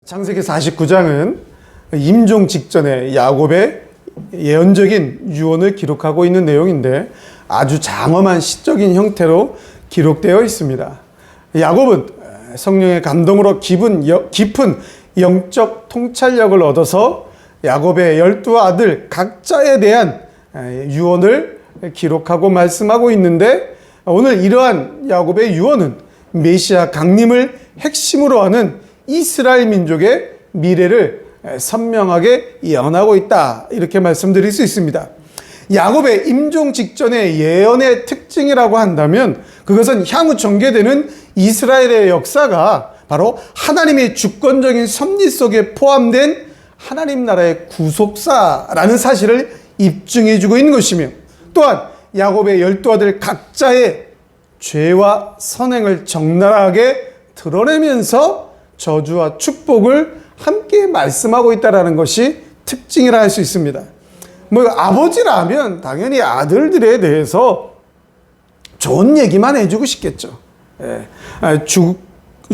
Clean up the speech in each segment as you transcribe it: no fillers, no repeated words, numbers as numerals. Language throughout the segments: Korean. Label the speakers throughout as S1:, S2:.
S1: 창세기 49장은 임종 직전에 야곱의 예언적인 유언을 기록하고 있는 내용인데 아주 장엄한 시적인 형태로 기록되어 있습니다. 야곱은 성령의 감동으로 깊은 영적 통찰력을 얻어서 야곱의 12 아들 각자에 대한 유언을 기록하고 말씀하고 있는데, 오늘 이러한 야곱의 유언은 메시아 강림을 핵심으로 하는 이스라엘 민족의 미래를 선명하게 예언하고 있다, 이렇게 말씀드릴 수 있습니다. 야곱의 임종 직전의 예언의 특징이라고 한다면 그것은 향후 전개되는 이스라엘의 역사가 바로 하나님의 주권적인 섭리 속에 포함된 하나님 나라의 구속사라는 사실을 입증해 주고 있는 것이며, 또한 야곱의 12아들 각자의 죄와 선행을 적나라하게 드러내면서 저주와 축복을 함께 말씀하고 있다는 것이 특징이라 할 수 있습니다. 아버지라면 당연히 아들들에 대해서 좋은 얘기만 해주고 싶겠죠.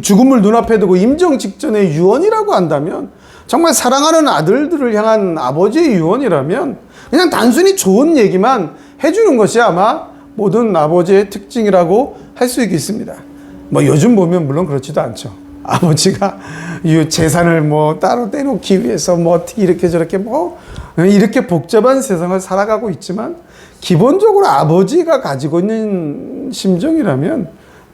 S1: 죽음을 눈앞에 두고 임종 직전의 유언이라고 한다면, 정말 사랑하는 아들들을 향한 아버지의 유언이라면 그냥 단순히 좋은 얘기만 해주는 것이 아마 모든 아버지의 특징이라고 할 수 있겠습니다. 요즘 보면 물론 그렇지도 않죠. 아버지가 이 재산을 따로 떼놓기 위해서 어떻게 이렇게 저렇게 이렇게 복잡한 세상을 살아가고 있지만, 기본적으로 아버지가 가지고 있는 심정이라면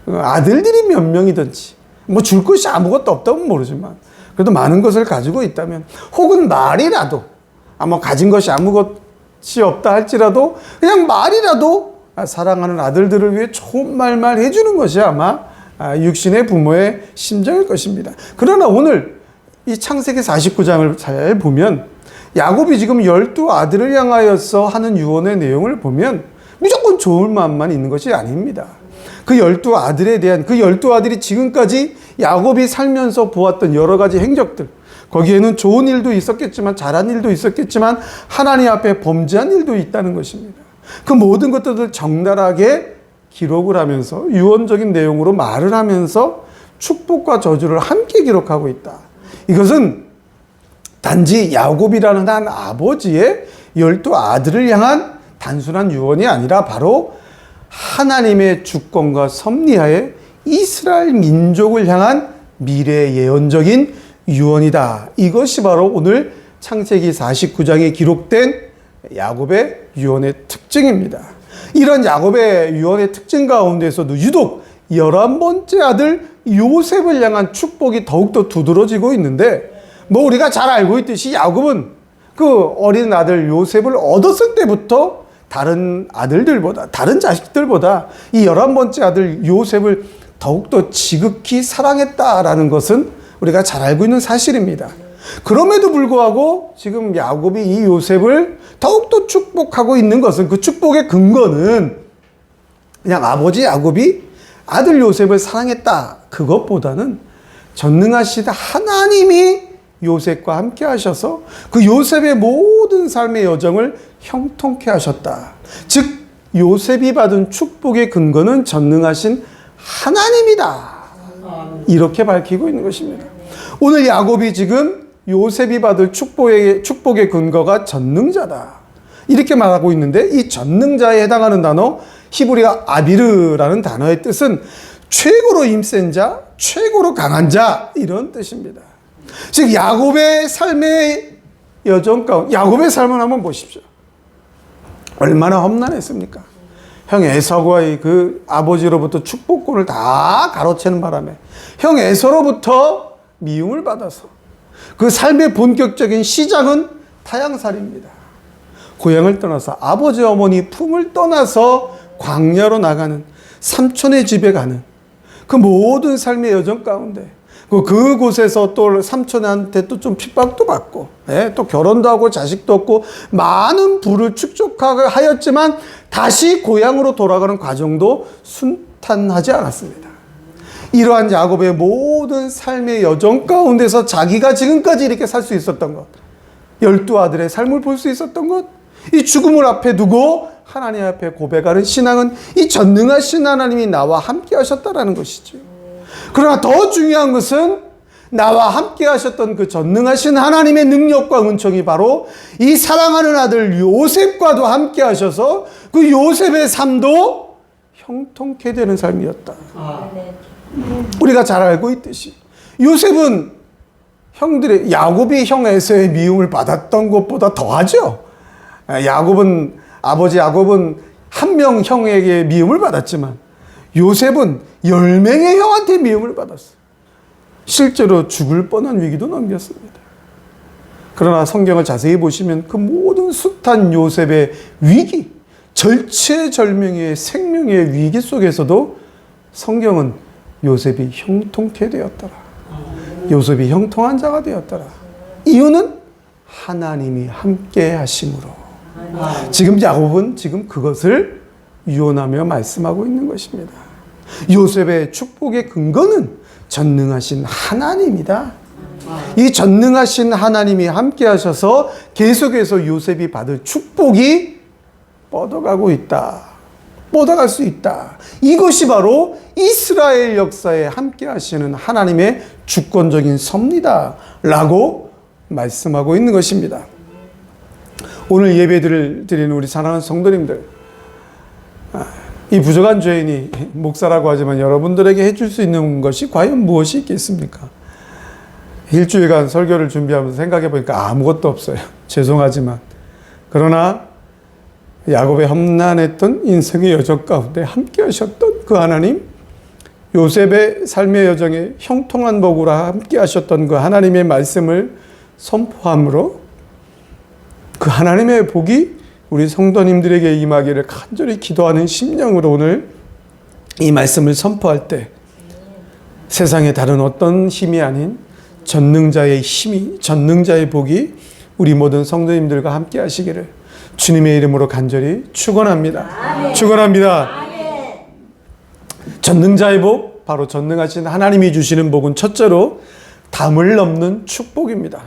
S1: 아들들이 몇 명이든지 줄 것이 아무것도 없다면 모르지만 그래도 많은 것을 가지고 있다면, 혹은 말이라도 가진 것이 아무것이 없다 할지라도 그냥 말이라도 사랑하는 아들들을 위해 좋은 말만 해주는 것이 아마 육신의 부모의 심정일 것입니다. 그러나 오늘 이 창세기 49장을 잘 보면 야곱이 지금 12 아들을 향하여서 하는 유언의 내용을 보면 무조건 좋은 마음만 있는 것이 아닙니다. 그 12 아들에 대한, 그 12 아들이 지금까지 야곱이 살면서 보았던 여러 가지 행적들, 거기에는 좋은 일도 있었겠지만 잘한 일도 있었겠지만 하나님 앞에 범죄한 일도 있다는 것입니다. 그 모든 것들을 적나라하게 기록을 하면서 유언적인 내용으로 말을 하면서 축복과 저주를 함께 기록하고 있다. 이것은 단지 야곱이라는 한 아버지의 12 아들을 향한 단순한 유언이 아니라 바로 하나님의 주권과 섭리하에 이스라엘 민족을 향한 미래 예언적인 유언이다. 이것이 바로 오늘 창세기 49장에 기록된 야곱의 유언의 특징입니다. 이런 야곱의 유언의 특징 가운데서도 유독 11번째 아들 요셉을 향한 축복이 더욱더 두드러지고 있는데, 우리가 잘 알고 있듯이 야곱은 그 어린 아들 요셉을 얻었을 때부터 다른 아들들보다, 다른 자식들보다 이 11번째 아들 요셉을 더욱더 지극히 사랑했다라는 것은 우리가 잘 알고 있는 사실입니다. 그럼에도 불구하고 지금 야곱이 이 요셉을 더욱더 축복하고 있는 것은, 그 축복의 근거는 그냥 아버지 야곱이 아들 요셉을 사랑했다, 그것보다는 전능하시다 하나님이 요셉과 함께 하셔서 그 요셉의 모든 삶의 여정을 형통케 하셨다. 즉 요셉이 받은 축복의 근거는 전능하신 하나님이다, 이렇게 밝히고 있는 것입니다. 오늘 야곱이 지금 요셉이 받을 축복의 근거가 전능자다, 이렇게 말하고 있는데, 이 전능자에 해당하는 단어 히브리어 아비르라는 단어의 뜻은 최고로 힘센 자, 최고로 강한 자, 이런 뜻입니다. 즉 야곱의 삶의 여정 가운데, 야곱의 삶을 한번 보십시오. 얼마나 험난했습니까? 형 에서와의 그 아버지로부터 축복권을 다 가로채는 바람에 형 에서로부터 미움을 받아서 그 삶의 본격적인 시작은 타향살이입니다. 고향을 떠나서, 아버지 어머니 품을 떠나서 광야로 나가는, 삼촌의 집에 가는 그 모든 삶의 여정 가운데 그곳에서 또 삼촌한테 또 좀 핍박도 받고, 또 결혼도 하고 자식도 없고 많은 부를 축적하였지만 다시 고향으로 돌아가는 과정도 순탄하지 않았습니다. 이러한 야곱의 모든 삶의 여정 가운데서 자기가 지금까지 이렇게 살 수 있었던 것, 12 아들의 삶을 볼 수 있었던 것, 이 죽음을 앞에 두고 하나님 앞에 고백하는 신앙은 이 전능하신 하나님이 나와 함께 하셨다라는 것이죠. 그러나 더 중요한 것은 나와 함께 하셨던 그 전능하신 하나님의 능력과 은총이 바로 이 사랑하는 아들 요셉과도 함께 하셔서 그 요셉의 삶도 형통케 되는 삶이었다. 우리가 잘 알고 있듯이 요셉은 야곱이 형 에서의 미움을 받았던 것보다 더하죠. 아버지 야곱은 한 명 형에게 미움을 받았지만 요셉은 10명의 형한테 미움을 받았어요. 실제로 죽을 뻔한 위기도 넘겼습니다. 그러나 성경을 자세히 보시면 그 모든 숱한 요셉의 위기, 절체절명의 생명의 위기 속에서도 성경은 요셉이 형통케 되었더라. 요셉이 형통한 자가 되었더라. 이유는 하나님이 함께 하심으로. 지금 야곱은 지금 그것을 유언하며 말씀하고 있는 것입니다. 요셉의 축복의 근거는 전능하신 하나님이다. 이 전능하신 하나님이 함께 하셔서 계속해서 요셉이 받을 축복이 뻗어가고 있다. 뻗어갈 수 있다. 이것이 바로 이스라엘 역사에 함께 하시는 하나님의 주권적인 섭리다 라고 말씀하고 있는 것입니다. 오늘 예배를 드리는 우리 사랑하는 성도님들, 이 부족한 죄인이 목사라고 하지만 여러분들에게 해줄 수 있는 것이 과연 무엇이 있겠습니까? 일주일간 설교를 준비하면서 생각해 보니까 아무것도 없어요. 죄송하지만. 그러나 야곱의 험난했던 인생의 여정 가운데 함께 하셨던 그 하나님, 요셉의 삶의 여정에 형통한 복으로 함께 하셨던 그 하나님의 말씀을 선포함으로 그 하나님의 복이 우리 성도님들에게 임하기를 간절히 기도하는 심령으로 오늘 이 말씀을 선포할 때 세상에 다른 어떤 힘이 아닌 전능자의 힘이, 전능자의 복이 우리 모든 성도님들과 함께 하시기를 주님의 이름으로 간절히 축원합니다. 아멘. 축원합니다. 아멘. 전능자의 복, 바로 전능하신 하나님이 주시는 복은 첫째로 담을 넘는 축복입니다.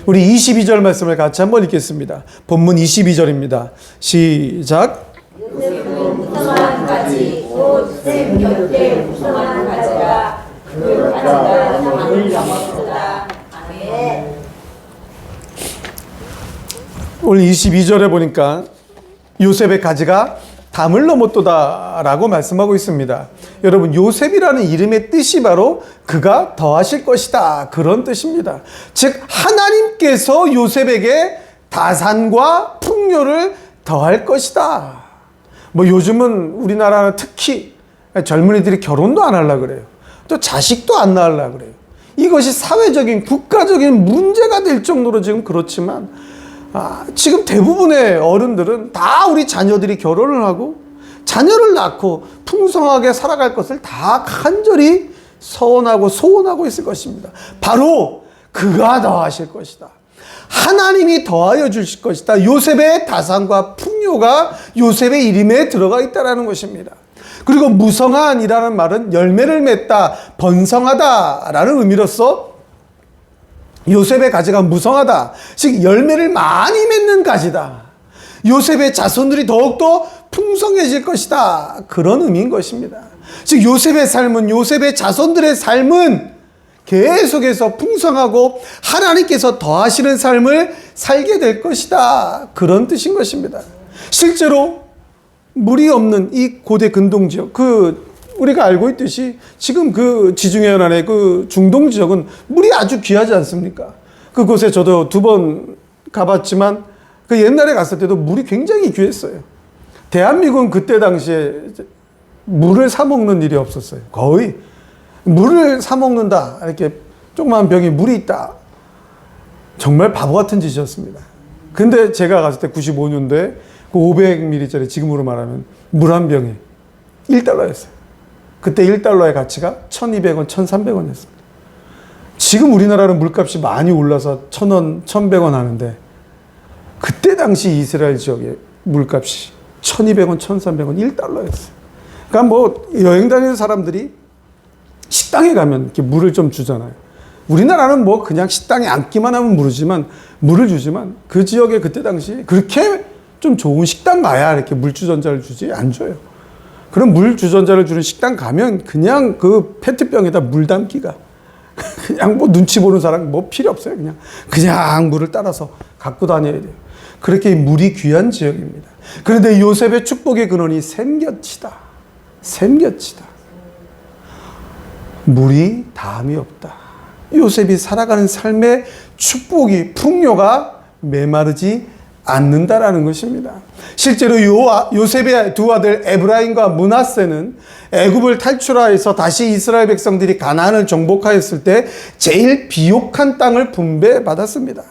S1: 우리 22절 말씀을 같이 한번 읽겠습니다. 본문 22절입니다. 시작.
S2: 요셉은 무성한 가지 곧 샘 곁에 무성한 가지라 그 가지가 담을 넘었도다. 아멘.
S1: 오늘 22절에 보니까 요셉의 가지가 담을 넘었도다 라고 말씀하고 있습니다. 여러분, 요셉이라는 이름의 뜻이 바로 그가 더하실 것이다, 그런 뜻입니다. 즉 하나님께서 요셉에게 다산과 풍요를 더할 것이다. 요즘은 우리나라는 특히 젊은이들이 결혼도 안 하려고 그래요. 또 자식도 안 낳으려고 그래요. 이것이 사회적인 국가적인 문제가 될 정도로 지금 그렇지만 지금 대부분의 어른들은 다 우리 자녀들이 결혼을 하고 자녀를 낳고 풍성하게 살아갈 것을 다 간절히 서원하고 소원하고 있을 것입니다. 바로 그가 더하실 것이다. 하나님이 더하여 주실 것이다. 요셉의 다산과 풍요가 요셉의 이름에 들어가 있다는 것입니다. 그리고 무성한이라는 말은 열매를 맺다, 번성하다라는 의미로서 요셉의 가지가 무성하다, 즉 열매를 많이 맺는 가지다. 요셉의 자손들이 더욱더 풍성해질 것이다, 그런 의미인 것입니다. 즉 요셉의 삶은, 요셉의 자손들의 삶은 계속해서 풍성하고 하나님께서 더하시는 삶을 살게 될 것이다, 그런 뜻인 것입니다. 실제로 물이 없는 이 고대 근동 지역, 우리가 알고 있듯이 지금 그 지중해 연안의 그 중동 지역은 물이 아주 귀하지 않습니까? 그곳에 저도 2번 가봤지만 그 옛날에 갔을 때도 물이 굉장히 귀했어요. 대한민국은 그때 당시에 물을 사 먹는 일이 없었어요. 거의 물을 사 먹는다, 이렇게 조그만 병에 물이 있다, 정말 바보 같은 짓이었습니다. 근데 제가 갔을 때 95년도에 그 500ml짜리, 지금으로 말하면 물 한 병에 $1였어요. 그때 $1의 가치가 1,200원, 1,300원이었습니다. 지금 우리나라는 물값이 많이 올라서 1,000원, 1,100원 하는데 그때 당시 이스라엘 지역의 물값이 1,200원, 1,300원, $1였어요. 그러니까 여행 다니는 사람들이 식당에 가면 이렇게 물을 좀 주잖아요. 우리나라는 그냥 식당에 앉기만 하면 물을 주지만 그 지역에 그때 당시 그렇게 좀 좋은 식당 가야 이렇게 물주전자를 주지, 안 줘요. 그럼 물주전자를 주는 식당 가면 그냥 그 페트병에다 물 담기가 그냥 뭐 눈치 보는 사람 뭐 필요 없어요. 그냥 물을 따라서 갖고 다녀야 돼요. 그렇게 물이 귀한 지역입니다. 그런데 요셉의 축복의 근원이 샘곁이다. 샘곁이다. 물이 담이 없다. 요셉이 살아가는 삶의 축복이, 풍요가 메마르지 않는다라는 것입니다. 실제로 요셉의 두 아들 에브라임과 므낫세는 애굽을 탈출하여서 다시 이스라엘 백성들이 가나안을 정복하였을 때 제일 비옥한 땅을 분배받았습니다.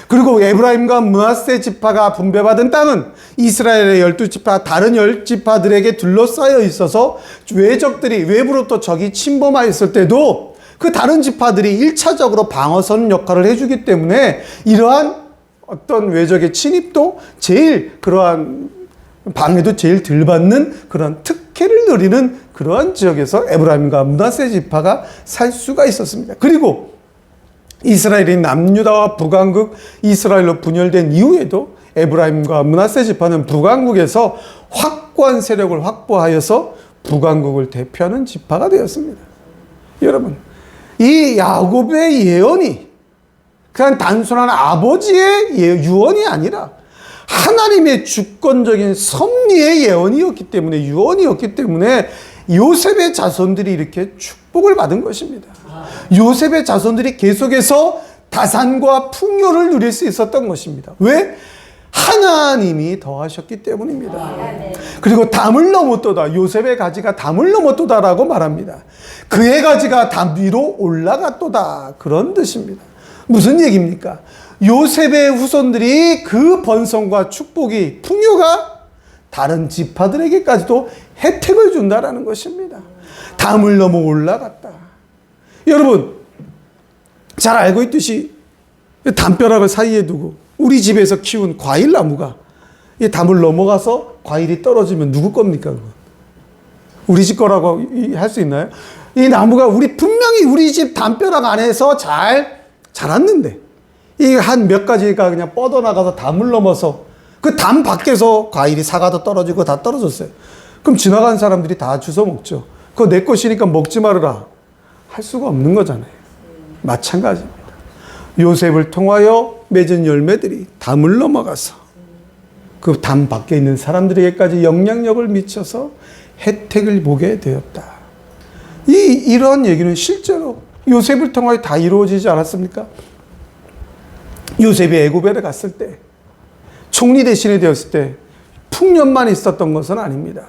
S1: 그리고 에브라임과 므낫세 지파가 분배받은 땅은 이스라엘의 12지파 다른 10지파들에게 둘러싸여 있어서 외적들이 외부로부터 적이 침범하였을 때도 그 다른 지파들이 1차적으로 방어선 역할을 해주기 때문에 이러한 어떤 외적의 침입도 제일 그러한 방해도 제일 덜 받는 그런 특혜를 누리는 그러한 지역에서 에브라임과 므낫세 지파가 살 수가 있었습니다. 그리고 이스라엘이 남유다와 북왕국 이스라엘로 분열된 이후에도 에브라임과 므낫세 지파는 북왕국에서 확고한 세력을 확보하여서 북왕국을 대표하는 지파가 되었습니다. 여러분, 이 야곱의 예언이 그냥 단순한 아버지의 유언이 아니라 하나님의 주권적인 섭리의 예언이었기 때문에, 유언이었기 때문에 요셉의 자손들이 이렇게 축복을 받은 것입니다. 요셉의 자손들이 계속해서 다산과 풍요를 누릴 수 있었던 것입니다. 왜? 하나님이 더하셨기 때문입니다. 그리고 담을 넘었도다. 요셉의 가지가 담을 넘었도다라고 말합니다. 그의 가지가 담 위로 올라갔도다. 그런 뜻입니다. 무슨 얘기입니까? 요셉의 후손들이 그 번성과 축복이, 풍요가 다른 지파들에게까지도 혜택을 준다라는 것입니다. 담을 넘어 올라갔다. 여러분, 잘 알고 있듯이 담벼락을 사이에 두고 우리 집에서 키운 과일 나무가 이 담을 넘어가서 과일이 떨어지면 누구 겁니까? 그건? 우리 집 거라고 할 수 있나요? 이 나무가 분명히 우리 집 담벼락 안에서 잘 자랐는데 이 한 몇 가지가 그냥 뻗어나가서 담을 넘어서 그 담 밖에서 과일이 사과도 떨어지고 다 떨어졌어요. 그럼 지나간 사람들이 다 주워 먹죠. 그거 내 것이니까 먹지 말아라. 할 수가 없는 거잖아요. 마찬가지입니다. 요셉을 통하여 맺은 열매들이 담을 넘어가서 그 담 밖에 있는 사람들에게까지 영향력을 미쳐서 혜택을 보게 되었다. 이런 얘기는 실제로 요셉을 통하여 다 이루어지지 않았습니까? 요셉이 애굽에 갔을 때, 총리 대신에 되었을 때 풍년만 있었던 것은 아닙니다.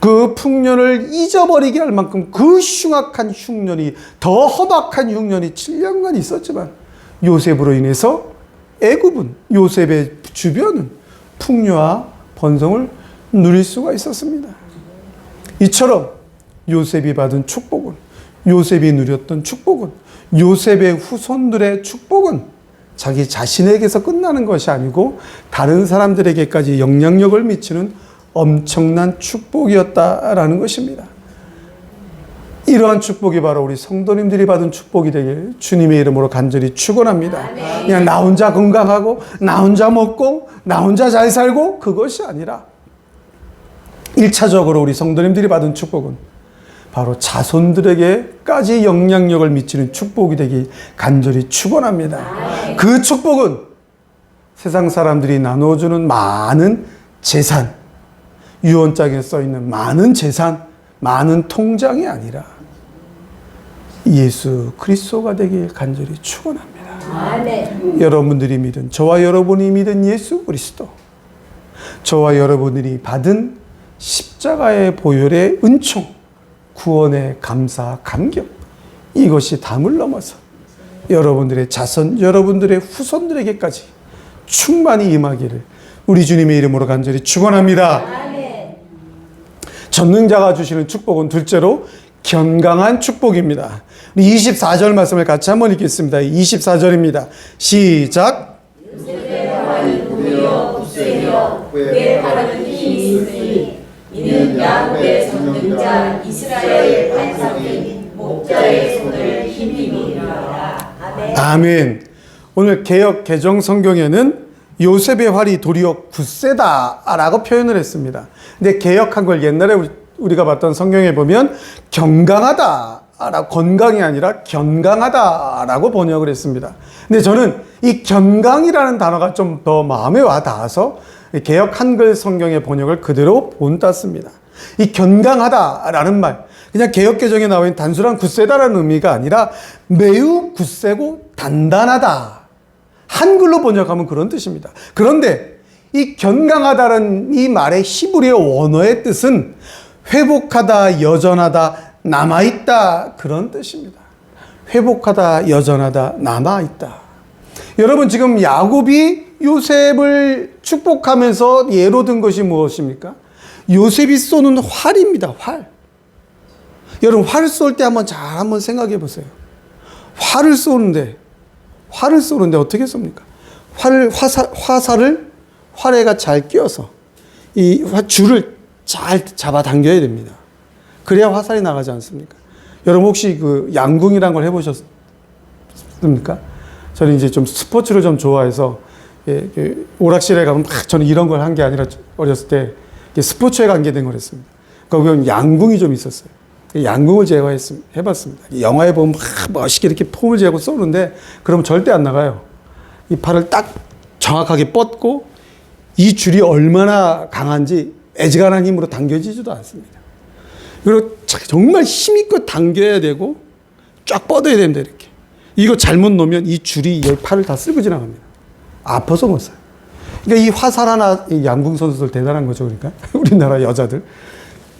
S1: 그 풍년을 잊어버리게 할 만큼 그 흉악한 흉년이, 더 험악한 흉년이 7년간 있었지만 요셉으로 인해서 애굽은, 요셉의 주변은 풍요와 번성을 누릴 수가 있었습니다. 이처럼 요셉이 받은 축복은, 요셉이 누렸던 축복은, 요셉의 후손들의 축복은 자기 자신에게서 끝나는 것이 아니고 다른 사람들에게까지 영향력을 미치는 엄청난 축복이었다라는 것입니다. 이러한 축복이 바로 우리 성도님들이 받은 축복이 되길 주님의 이름으로 간절히 축원합니다. 그냥 나 혼자 건강하고 나 혼자 먹고 나 혼자 잘 살고 그것이 아니라 1차적으로 우리 성도님들이 받은 축복은 바로 자손들에게까지 영향력을 미치는 축복이 되길 간절히 축원합니다. 그 축복은 세상 사람들이 나눠주는 많은 재산, 유언장에 써있는 많은 재산, 많은 통장이 아니라 예수 그리스도가 되길 간절히 축원합니다. 여러분들이 믿은, 저와 여러분이 믿은 예수 그리스도, 저와 여러분들이 받은 십자가의 보혈의 은총, 구원의 감사, 감격, 이것이 담을 넘어서 여러분들의 자손, 여러분들의 후손들에게까지 충만히 임하기를 우리 주님의 이름으로 간절히 축원합니다. 전능자가 주시는 축복은 둘째로 건강한 축복입니다. 24절 말씀을 같이 한번 읽겠습니다. 24절입니다. 시작. 이는 야곱의 전능자 이스라엘의 반석인 목자의 손을 힘입니라 아멘. 오늘 개역 개정 성경에는 요셉의 활이 도리어 굳세다라고 표현을 했습니다. 근데 개역한 걸 옛날에 우리가 봤던 성경에 보면 건강하다 건강이 아니라 견강하다라고 번역을 했습니다. 근데 저는 이 견강이라는 단어가 좀 더 마음에 와 닿아서 개역 한글 성경의 번역을 그대로 본땄습니다. 이 견강하다라는 말, 그냥 개역 개정에 나와 있는 단순한 굳세다라는 의미가 아니라 매우 굳세고 단단하다. 한글로 번역하면 그런 뜻입니다. 그런데 이 견강하다는 이 말의 히브리어 원어의 뜻은 회복하다, 여전하다, 남아있다, 그런 뜻입니다. 회복하다, 여전하다, 남아있다. 여러분, 지금 야곱이 요셉을 축복하면서 예로 든 것이 무엇입니까? 요셉이 쏘는 활입니다. 활. 여러분, 활을 쏠 때 한번 생각해 보세요. 활을 쏘는데 어떻게 쏩니까? 화살을 활에가 잘 끼워서 이 줄을 잘 잡아 당겨야 됩니다. 그래야 화살이 나가지 않습니까? 여러분, 혹시 그 양궁이란 걸 해보셨습니까? 저는 이제 좀 스포츠를 좀 좋아해서 오락실에 가면 막 저는 이런 걸 한 게 아니라 어렸을 때 스포츠에 관계된 걸 했습니다. 거기 양궁이 좀 있었어요. 양궁을 제가 해봤습니다. 영화에 보면 막 멋있게 이렇게 폼을 재고 쏘는데 그러면 절대 안 나가요. 이 팔을 딱 정확하게 뻗고 이 줄이 얼마나 강한지 애지간한 힘으로 당겨지지도 않습니다. 그리고 정말 힘있고 당겨야 되고 쫙 뻗어야 됩니다. 이렇게. 이거 잘못 놓으면 이 줄이 이 팔을 다 쓸고 지나갑니다. 아파서 못 써요. 그러니까 이 화살 하나, 이 양궁 선수들 대단한 거죠. 그러니까 우리나라 여자들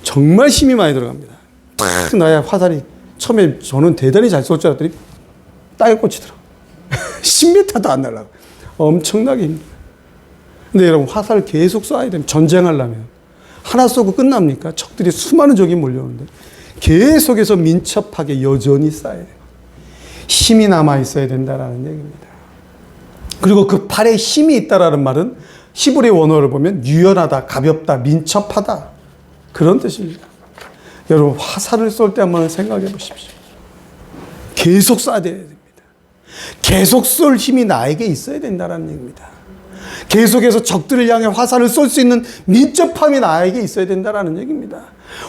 S1: 정말 힘이 많이 들어갑니다. 탁 나야 화살이 처음에 저는 대단히 잘 쏠 줄 알았더니 땅에 꽂히더라고요. 10m도 안 날라가. 엄청나게 힘들어요. 근데 여러분, 화살을 계속 쏴야 됩니다. 전쟁하려면. 하나 쏘고 끝납니까? 적들이 수많은 적이 몰려오는데 계속해서 민첩하게 여전히 쏴야 돼요. 힘이 남아 있어야 된다라는 얘기입니다. 그리고 그 팔에 힘이 있다라는 말은 히브리 원어를 보면 유연하다, 가볍다, 민첩하다, 그런 뜻입니다. 여러분, 화살을 쏠 때 한번 생각해 보십시오. 계속 쏴야 됩니다. 계속 쏠 힘이 나에게 있어야 된다는 얘기입니다. 계속해서 적들을 향해 화살을 쏠 수 있는 민첩함이 나에게 있어야 된다는 얘기입니다.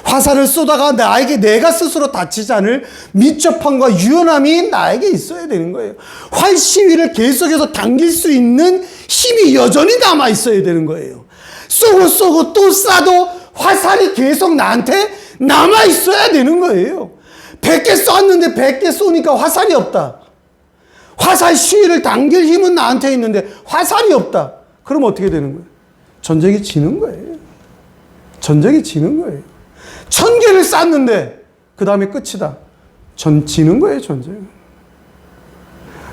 S1: 화살을 쏘다가 내가 스스로 다치지 않을 민첩함과 유연함이 나에게 있어야 되는 거예요. 활 시위를 계속해서 당길 수 있는 힘이 여전히 남아 있어야 되는 거예요. 쏘고 또 쏴도 화살이 계속 나한테 남아 있어야 되는 거예요. 100개 쐈는데 100개 쏘니까 화살이 없다. 화살 시위를 당길 힘은 나한테 있는데 화살이 없다. 그럼 어떻게 되는 거예요? 전쟁이 지는 거예요. 전쟁이 지는 거예요. 1000개를 쐈는데 그 다음에 끝이다. 지는 거예요, 전쟁.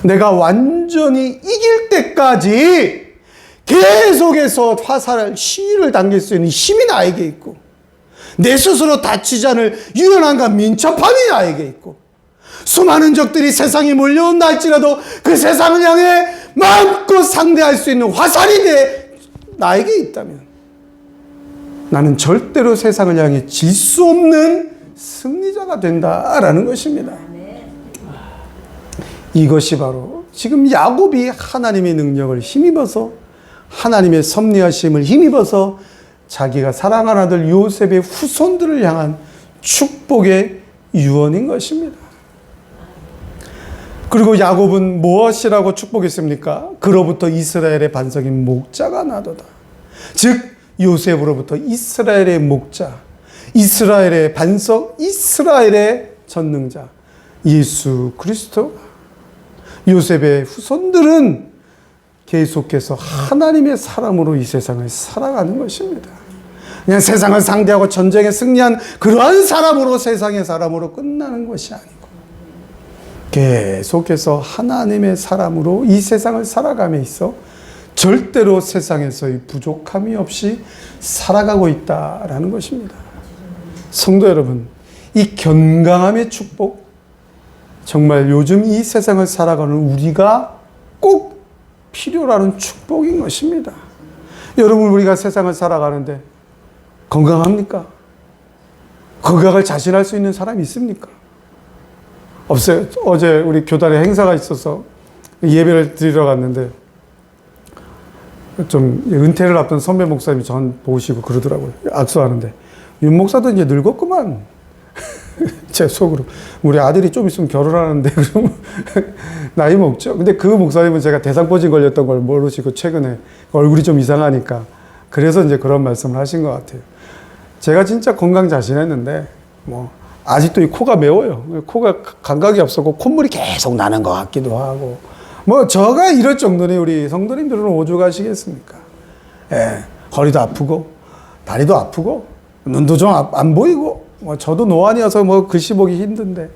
S1: 내가 완전히 이길 때까지 계속해서 화살을 시위를 당길 수 있는 힘이 나에게 있고, 내 스스로 다치지 않을 유연함과 민첩함이 나에게 있고, 수많은 적들이 세상에 몰려온다 할지라도 그 세상을 향해 마음껏 상대할 수 있는 화살이 나에게 있다면 나는 절대로 세상을 향해 질 수 없는 승리자가 된다라는 것입니다. 이것이 바로 지금 야곱이 하나님의 능력을 힘입어서, 하나님의 섭리하심을 힘입어서 자기가 사랑하는 아들 요셉의 후손들을 향한 축복의 유언인 것입니다. 그리고 야곱은 무엇이라고 축복했습니까? 그로부터 이스라엘의 반석인 목자가 나도다. 즉 요셉으로부터 이스라엘의 목자, 이스라엘의 반석, 이스라엘의 전능자 예수 그리스도, 요셉의 후손들은 계속해서 하나님의 사람으로 이 세상을 살아가는 것입니다. 그냥 세상을 상대하고 전쟁에 승리한 그러한 사람으로, 세상의 사람으로 끝나는 것이 아니고 계속해서 하나님의 사람으로 이 세상을 살아감에 있어 절대로 세상에서의 부족함이 없이 살아가고 있다라는 것입니다. 성도 여러분, 이 견강함의 축복, 정말 요즘 이 세상을 살아가는 우리가 꼭 필요라는 축복인 것입니다. 여러분, 우리가 세상을 살아가는데 건강합니까? 건강을 자신할 수 있는 사람이 있습니까? 없어요. 어제 우리 교단에 행사가 있어서 예배를 드리러 갔는데 좀 은퇴를 앞둔 선배 목사님이 전 보시고 그러더라고요. 악수하는데 윤 목사도 이제 늙었구만. 제 속으로 우리 아들이 좀 있으면 결혼하는데 그러면 나이 먹죠. 근데 그 목사님은 제가 대상포진 걸렸던 걸 모르시고 최근에 얼굴이 좀 이상하니까 그래서 이제 그런 말씀을 하신 것 같아요. 제가 진짜 건강 자신했는데 뭐 아직도 이 코가 매워요. 코가 감각이 없었고 콧물이 계속 나는 것 같기도 하고 뭐 저가 이럴 정도니 우리 성도님들은 오죽하시겠습니까? 예, 허리도 아프고 다리도 아프고 눈도 좀 안 보이고 뭐 저도 노안이어서 뭐 글씨 보기 힘든데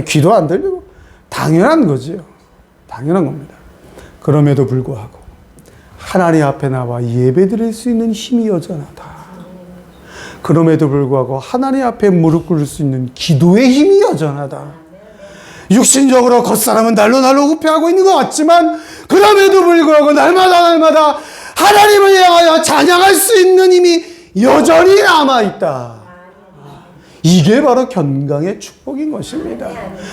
S1: 귀도 안 들리고 당연한 거지요. 당연한 겁니다. 그럼에도 불구하고 하나님 앞에 나와 예배드릴 수 있는 힘이 여전하다. 그럼에도 불구하고 하나님 앞에 무릎 꿇을 수 있는 기도의 힘이 여전하다. 육신적으로 겉사람은 날로 후퇴하고 있는 것 같지만 그럼에도 불구하고 날마다 하나님을 향하여 찬양할 수 있는 힘이 여전히 남아있다. 이게 바로 견강의 축복인 것입니다.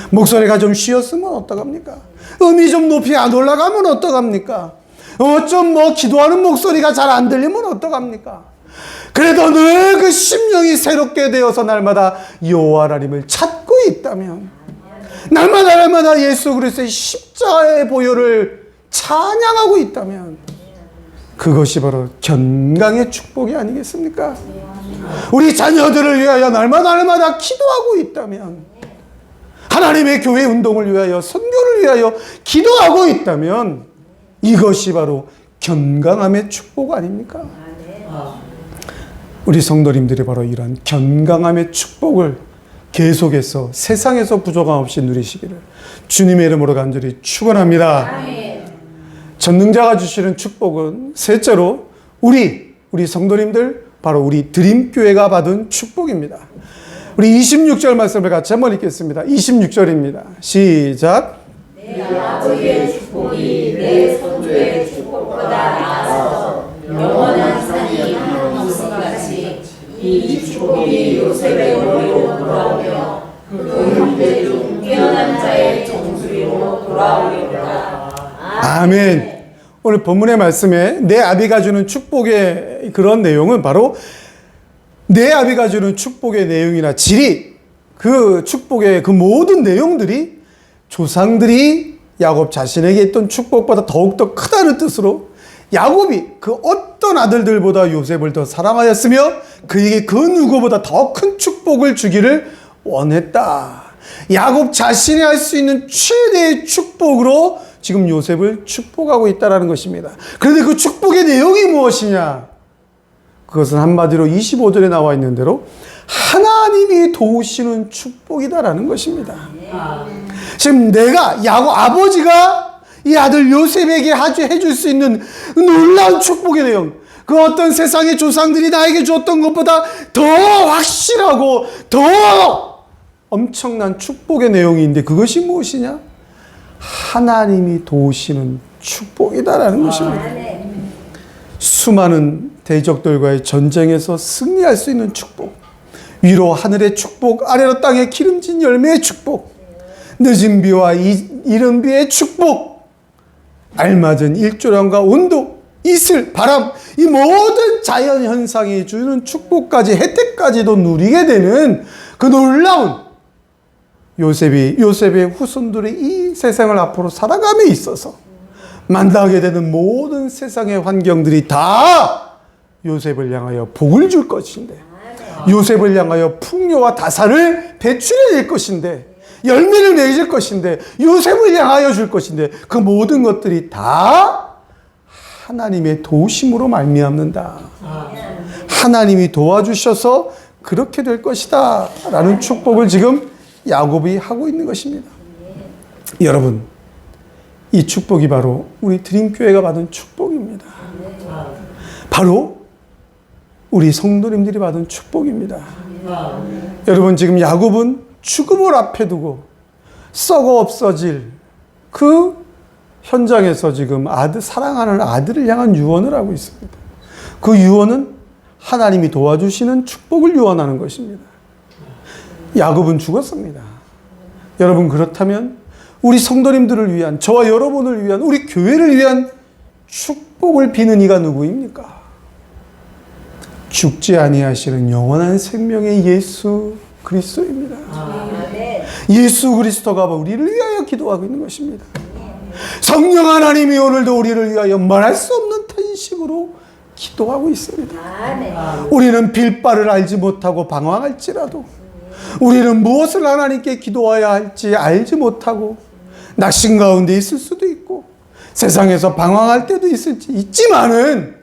S1: 목소리가 좀 쉬었으면 어떡합니까? 음이 좀 높이 안 올라가면 어떡합니까? 어쩜 뭐 기도하는 목소리가 잘 안 들리면 어떡합니까? 그래도 늘 그 심령이 새롭게 되어서 날마다 여호와 하나님을 찾고 있다면 날마다 예수 그리스도의 십자가의 보혈을 찬양하고 있다면 그것이 바로 견강의 축복이 아니겠습니까? 우리 자녀들을 위하여 날마다 기도하고 있다면 하나님의 교회 운동을 위하여 선교를 위하여 기도하고 있다면 이것이 바로 견강함의 축복 아닙니까? 우리 성도님들이 바로 이러한 견강함의 축복을 계속해서 세상에서 부족함 없이 누리시기를 주님의 이름으로 간절히 축원합니다. 전능자가 주시는 축복은 셋째로 우리 성도님들 바로 우리 드림교회가 받은 축복입니다. 우리 26절 말씀을 같이 한번 읽겠습니다. 26절입니다. 시작.
S2: 내 아버지의 축복이 내 손주의 축복보다 나아서 영원한 산이 하나님과 같이 이 축복이 요셉의 머리로 돌아오며 그 형제 중 뛰어난 자의 정수리로 돌아오리로다.
S1: 아멘. 오늘 본문의 말씀에 내 아비가 주는 축복의 그런 내용은 바로 내 아비가 주는 축복의 내용이나 질이 그 축복의 그 모든 내용들이 조상들이 야곱 자신에게 있던 축복보다 더욱더 크다는 뜻으로 야곱이 그 어떤 아들들보다 요셉을 더 사랑하였으며 그에게 그 누구보다 더 큰 축복을 주기를 원했다. 야곱 자신이 할 수 있는 최대의 축복으로 지금 요셉을 축복하고 있다는 것입니다. 그런데 그 축복의 내용이 무엇이냐? 그것은 한마디로 25절에 나와 있는 대로 하나님이 도우시는 축복이다라는 것입니다. 지금 내가 야곱 아버지가 이 아들 요셉에게 해줄 수 있는 놀라운 축복의 내용, 그 어떤 세상의 조상들이 나에게 줬던 것보다 더 확실하고 더 엄청난 축복의 내용이 있는데 그것이 무엇이냐? 하나님이 도우시는 축복이다라는 것입니다. 수많은 대적들과의 전쟁에서 승리할 수 있는 축복, 위로 하늘의 축복, 아래로 땅의 기름진 열매의 축복, 늦은 비와 이른 비의 축복, 알맞은 일조량과 온도, 이슬, 바람, 이 모든 자연현상이 주는 축복까지, 혜택까지도 누리게 되는 그 놀라운 요셉의 후손들이 이 세상을 앞으로 살아감에 있어서 만나게 되는 모든 세상의 환경들이 다 요셉을 향하여 복을 줄 것인데, 요셉을 향하여 풍요와 다산을 배출해낼 것인데, 열매를 맺을 것인데, 요셉을 향하여 줄 것인데, 그 모든 것들이 다 하나님의 도우심으로 말미암는다. 하나님이 도와주셔서 그렇게 될 것이다 라는 축복을 지금 야곱이 하고 있는 것입니다. 여러분, 이 축복이 바로 우리 드림교회가 받은 축복입니다. 바로 우리 성도님들이 받은 축복입니다. 여러분, 지금 야곱은 죽음을 앞에 두고 썩어 없어질 그 현장에서 지금 사랑하는 아들을 향한 유언을 하고 있습니다. 그 유언은 하나님이 도와주시는 축복을 유언하는 것입니다. 야곱은 죽었습니다. 여러분, 그렇다면 우리 성도님들을 위한, 저와 여러분을 위한, 우리 교회를 위한 축복을 비는 이가 누구입니까? 죽지 아니하시는 영원한 생명의 예수 그리스도입니다.
S2: 아멘.
S1: 예수 그리스도가 우리를 위하여 기도하고 있는 것입니다. 성령 하나님이 오늘도 우리를 위하여 말할 수 없는 탄식으로 기도하고 있습니다.
S2: 아멘.
S1: 우리는 빌바를 알지 못하고 방황할지라도, 우리는 무엇을 하나님께 기도해야 할지 알지 못하고 낙심 가운데 있을 수도 있고 세상에서 방황할 때도 있지만은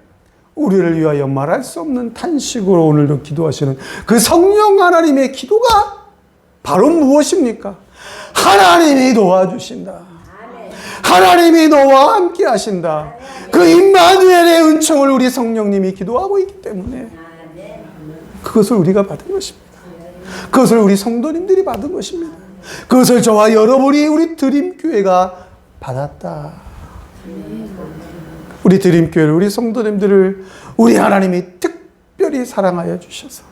S1: 우리를 위하여 말할 수 없는 탄식으로 오늘도 기도하시는 그 성령 하나님의 기도가 바로 무엇입니까? 하나님이 도와주신다. 하나님이 너와 함께 하신다. 그 임마누엘의 은총을 우리 성령님이 기도하고 있기 때문에 그것을 우리가 받은 것입니다. 그것을 우리 성도님들이 받은 것입니다. 그것을 저와 여러분이 우리 드림교회가 받았다. 우리 드림교회를, 우리 성도님들을 우리 하나님이 특별히 사랑하여 주셔서,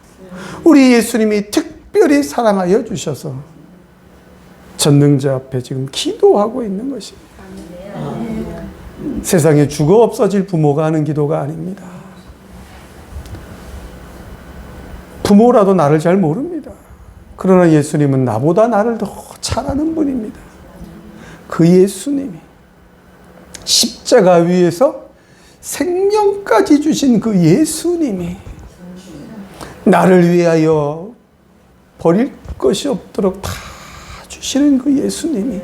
S1: 우리 예수님이 특별히 사랑하여 주셔서 전능자 앞에 지금 기도하고 있는 것입니다. 세상에 죽어 없어질 부모가 하는 기도가 아닙니다. 부모라도 나를 잘 모릅니다. 그러나 예수님은 나보다 나를 더 잘 아는 분입니다. 그 예수님이 십자가 위에서 생명까지 주신 그 예수님이 나를 위하여 버릴 것이 없도록 다 주시는 그 예수님이,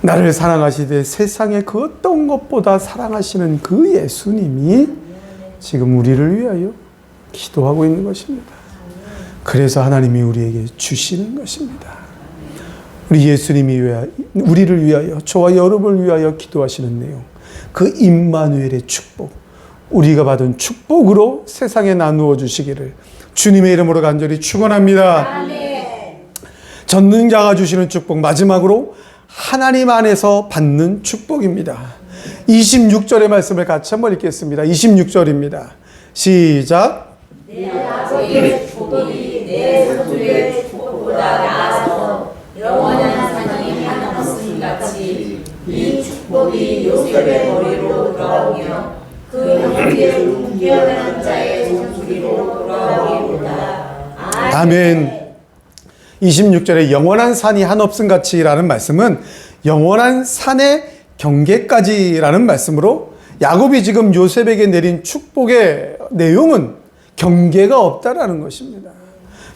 S1: 나를 사랑하시되 세상의 그 어떤 것보다 사랑하시는 그 예수님이 지금 우리를 위하여 기도하고 있는 것입니다. 그래서 하나님이 우리에게 주시는 것입니다. 우리 예수님이 우리를 위하여, 저와 여러분을 위하여 기도하시는 내용, 그 임마누엘의 축복, 우리가 받은 축복으로 세상에 나누어 주시기를 주님의 이름으로 간절히 축원합니다. 전능자가 주시는 축복, 마지막으로 하나님 안에서 받는 축복입니다. 26절의 말씀을 같이 한번 읽겠습니다. 26절입니다. 시작.
S2: 내 아버지의 축복이 내 선주의 축복보다 나아서 영원한 산이 한없음 같이 이 축복이 요셉의 머리로 돌아오며 그 형제의 뛰어난 자의 종소리로 돌아오리로다.
S1: 아멘. 26절에 영원한 산이 한없음 같이라는 말씀은 영원한 산의 경계까지라는 말씀으로 야곱이 지금 요셉에게 내린 축복의 내용은 경계가 없다라는 것입니다.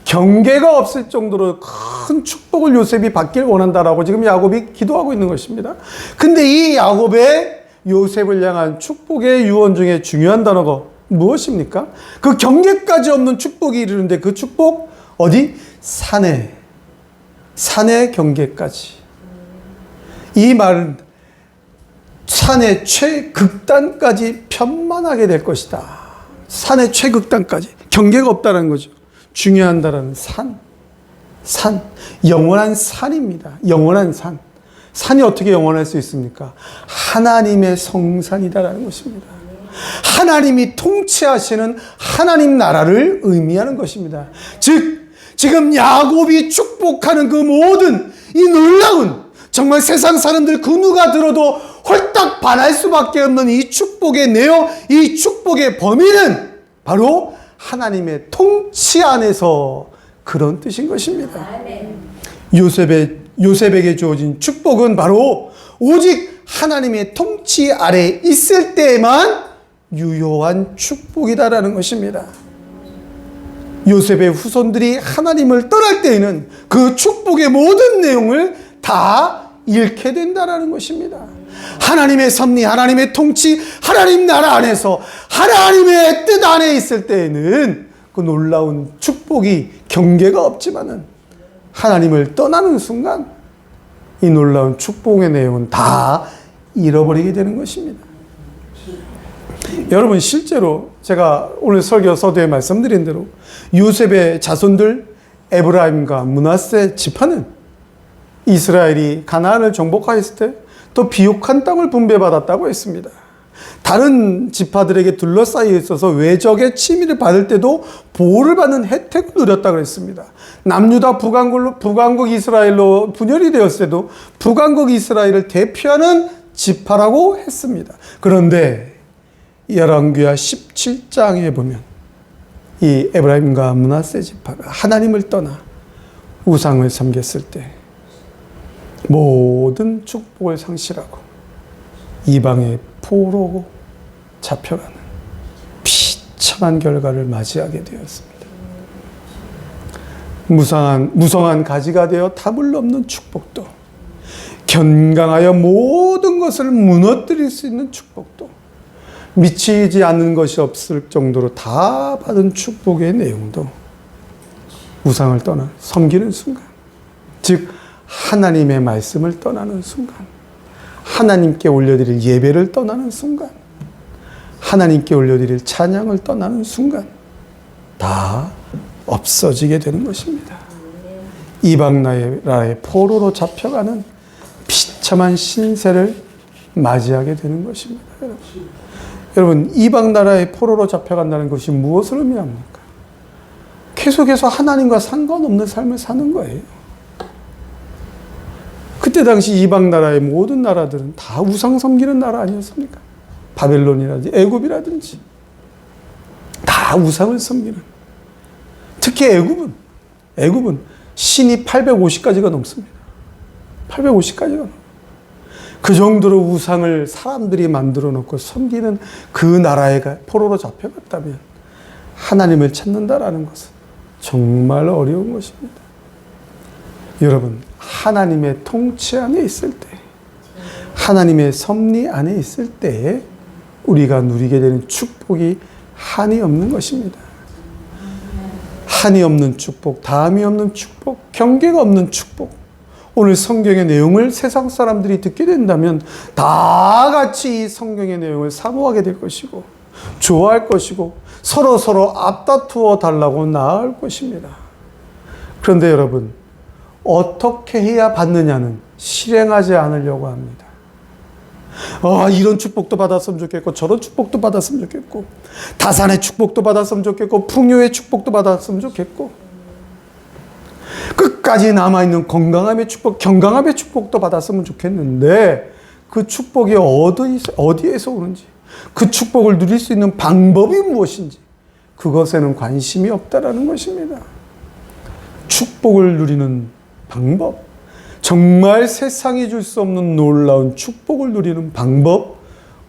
S1: 경계가 없을 정도로 큰 축복을 요셉이 받길 원한다라고 지금 야곱이 기도하고 있는 것입니다. 근데 이 야곱의 요셉을 향한 축복의 유언 중에 중요한 단어가 무엇입니까? 그 경계까지 없는 축복이 이르는데 그 축복 어디? 산의 경계까지. 이 말은 산의 최극단까지 편만하게 될 것이다. 산의 최극단까지. 경계가 없다는 거죠. 중요한다라는 산. 영원한 산입니다. 영원한 산. 산이 어떻게 영원할 수 있습니까? 하나님의 성산이다라는 것입니다. 하나님이 통치하시는 하나님 나라를 의미하는 것입니다. 즉, 지금 야곱이 축복하는 그 모든 이 놀라운, 정말 세상 사람들 그 누가 들어도 홀딱 반할 수밖에 없는 이 축복의 내용, 이 축복의 범위는 바로 하나님의 통치 안에서 그런 뜻인 것입니다. 요셉에게 주어진 축복은 바로 오직 하나님의 통치 아래 있을 때에만 유효한 축복이다라는 것입니다. 요셉의 후손들이 하나님을 떠날 때에는 그 축복의 모든 내용을 다 잃게 된다라는 것입니다. 하나님의 섭리, 하나님의 통치, 하나님 나라 안에서 하나님의 뜻 안에 있을 때에는 그 놀라운 축복이 경계가 없지만은 하나님을 떠나는 순간 이 놀라운 축복의 내용은 다 잃어버리게 되는 것입니다. 여러분, 실제로 제가 오늘 설교 서두에 말씀드린 대로 요셉의 자손들 에브라임과 므낫세 지파는 이스라엘이 가나안을 정복하였을 때 또 비옥한 땅을 분배받았다고 했습니다. 다른 지파들에게 둘러싸여 있어서 외적의 침입을 받을 때도 보호를 받는 혜택을 누렸다고 했습니다. 남유다 북왕국 이스라엘로 분열이 되었을 때도 북왕국 이스라엘을 대표하는 지파라고 했습니다. 그런데 열왕기하 17장에 보면 이 에브라임과 므낫세 지파가 하나님을 떠나 우상을 섬겼을 때 모든 축복을 상실하고 이방의 포로로 잡혀가는 비참한 결과를 맞이하게 되었습니다. 무성한 가지가 되어 탑을 넘는 축복도, 견강하여 모든 것을 무너뜨릴 수 있는 축복도, 미치지 않는 것이 없을 정도로 다 받은 축복의 내용도 우상을 떠나 섬기는 순간, 즉 하나님의 말씀을 떠나는 순간, 하나님께 올려드릴 예배를 떠나는 순간, 하나님께 올려드릴 찬양을 떠나는 순간 다 없어지게 되는 것입니다. 이방 나라의 포로로 잡혀가는 비참한 신세를 맞이하게 되는 것입니다. 여러분, 이방 나라의 포로로 잡혀간다는 것이 무엇을 의미합니까? 계속해서 하나님과 상관없는 삶을 사는 거예요. 그때 당시 이방 나라의 모든 나라들은 다 우상 섬기는 나라 아니었습니까? 바벨론이라든지 애굽이라든지 다 우상을 섬기는. 특히 애굽은 신이 850가지가 넘습니다. 850가지가 넘어요. 그 정도로 우상을 사람들이 만들어 놓고 섬기는 그 나라에 포로로 잡혀갔다면 하나님을 찾는다라는 것은 정말 어려운 것입니다. 여러분, 하나님의 통치 안에 있을 때, 하나님의 섭리 안에 있을 때 우리가 누리게 되는 축복이 한이 없는 것입니다. 한이 없는 축복, 다함이 없는 축복, 경계가 없는 축복. 오늘 성경의 내용을 세상 사람들이 듣게 된다면 다 같이 이 성경의 내용을 사모하게 될 것이고 좋아할 것이고 서로 앞다투어 달라고 나아갈 것입니다. 그런데 여러분, 어떻게 해야 받느냐는 실행하지 않으려고 합니다. 이런 축복도 받았으면 좋겠고 저런 축복도 받았으면 좋겠고 다산의 축복도 받았으면 좋겠고 풍요의 축복도 받았으면 좋겠고 끝까지 남아있는 건강함의 축복, 경강함의 축복도 받았으면 좋겠는데 그 축복이 어디에서 오는지, 그 축복을 누릴 수 있는 방법이 무엇인지 그것에는 관심이 없다라는 것입니다. 축복을 누리는 방법, 정말 세상이 줄 수 없는 놀라운 축복을 누리는 방법,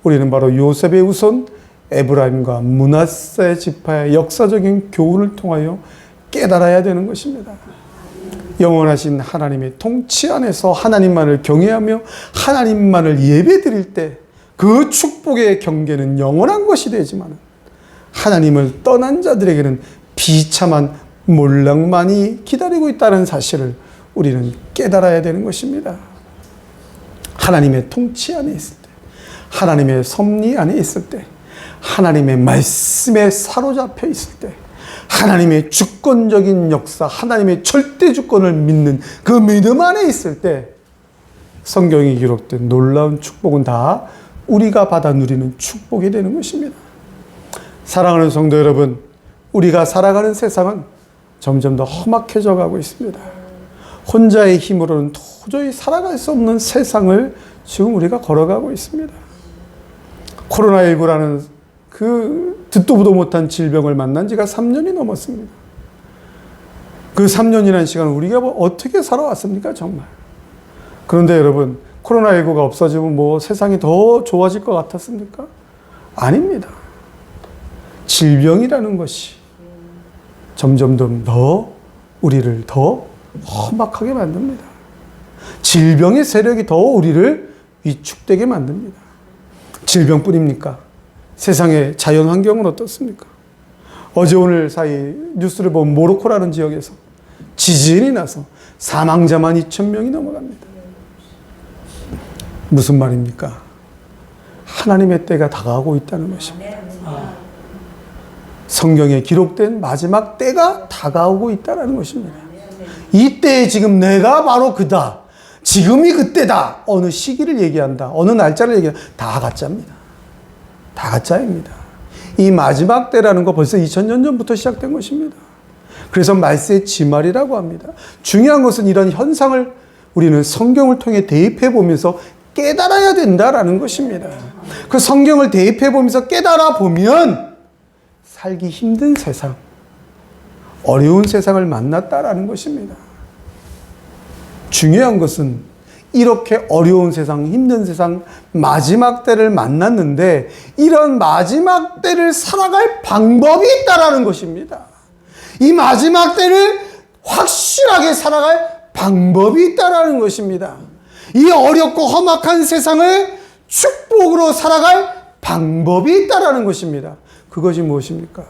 S1: 우리는 바로 요셉의 후손 에브라임과 므낫세 지파의 역사적인 교훈을 통하여 깨달아야 되는 것입니다. 영원하신 하나님의 통치 안에서 하나님만을 경외하며 하나님만을 예배드릴 때 그 축복의 경계는 영원한 것이 되지만 하나님을 떠난 자들에게는 비참한 몰락만이 기다리고 있다는 사실을 우리는 깨달아야 되는 것입니다. 하나님의 통치 안에 있을 때, 하나님의 섭리 안에 있을 때, 하나님의 말씀에 사로잡혀 있을 때, 하나님의 주권적인 역사, 하나님의 절대 주권을 믿는 그 믿음 안에 있을 때 성경에 기록된 놀라운 축복은 다 우리가 받아 누리는 축복이 되는 것입니다. 사랑하는 성도 여러분, 우리가 살아가는 세상은 점점 더 험악해져 가고 있습니다. 혼자의 힘으로는 도저히 살아갈 수 없는 세상을 지금 우리가 걸어가고 있습니다. 코로나19라는 그 듣도 보도 못한 질병을 만난 지가 3년이 넘었습니다. 그 3년이라는 시간을 우리가 어떻게 살아왔습니까, 정말? 그런데 여러분, 코로나19가 없어지면 뭐 세상이 더 좋아질 것 같았습니까? 아닙니다. 질병이라는 것이 점점 더 우리를 더 험악하게 만듭니다. 질병의 세력이 더 우리를 위축되게 만듭니다. 질병뿐입니까? 세상의 자연 환경은 어떻습니까? 어제 오늘 사이 뉴스를 보면 모로코라는 지역에서 지진이 나서 사망자만 2,000명이 넘어갑니다. 무슨 말입니까? 하나님의 때가 다가오고 있다는 것입니다. 성경에 기록된 마지막 때가 다가오고 있다는 것입니다. 이 때에 지금 내가 바로 그다. 지금이 그때다. 어느 시기를 얘기한다. 어느 날짜를 얘기한다. 다 가짜입니다. 다 가짜입니다. 이 마지막 때라는 거 벌써 2000년 전부터 시작된 것입니다. 그래서 말세의 지말이라고 합니다. 중요한 것은 이런 현상을 우리는 성경을 통해 대입해 보면서 깨달아야 된다라는 것입니다. 그 성경을 대입해 보면서 깨달아 보면 살기 힘든 세상, 어려운 세상을 만났다라는 것입니다. 중요한 것은 이렇게 어려운 세상, 힘든 세상, 마지막 때를 만났는데 이런 마지막 때를 살아갈 방법이 있다라는 것입니다. 이 마지막 때를 확실하게 살아갈 방법이 있다라는 것입니다. 이 어렵고 험악한 세상을 축복으로 살아갈 방법이 있다라는 것입니다. 그것이 무엇입니까?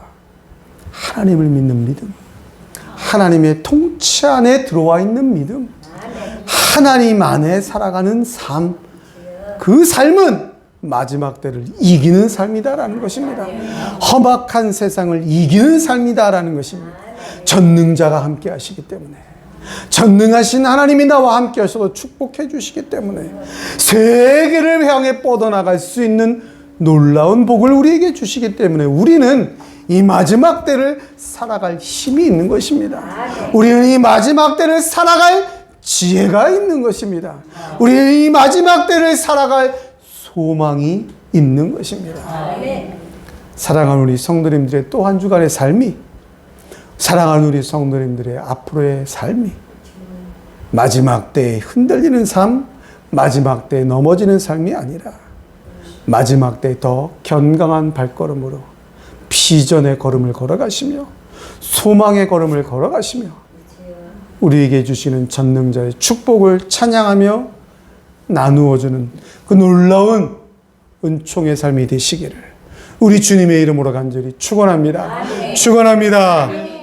S1: 하나님을 믿는 믿음, 하나님의 통치 안에 들어와 있는 믿음, 하나님 안에 살아가는 삶, 그 삶은 마지막 때를 이기는 삶이다라는 것입니다. 험악한 세상을 이기는 삶이다라는 것입니다. 전능자가 함께 하시기 때문에, 전능하신 하나님이 나와 함께 하셔서 축복해 주시기 때문에 세계를 향해 뻗어나갈 수 있는 놀라운 복을 우리에게 주시기 때문에 우리는 이 마지막 때를 살아갈 힘이 있는 것입니다. 우리는 이 마지막 때를 살아갈 지혜가 있는 것입니다. 우리는 이 마지막 때를 살아갈 소망이 있는 것입니다. 사랑하는 우리 성도님들의 또 한 주간의 삶이, 사랑하는 우리 성도님들의 앞으로의 삶이 마지막 때에 흔들리는 삶, 마지막 때에 넘어지는 삶이 아니라 마지막 때에 더 견강한 발걸음으로 비전의 걸음을 걸어가시며 소망의 걸음을 걸어가시며 우리에게 주시는 전능자의 축복을 찬양하며 나누어주는 그 놀라운 은총의 삶이 되시기를 우리 주님의 이름으로 간절히 축원합니다. 축원합니다.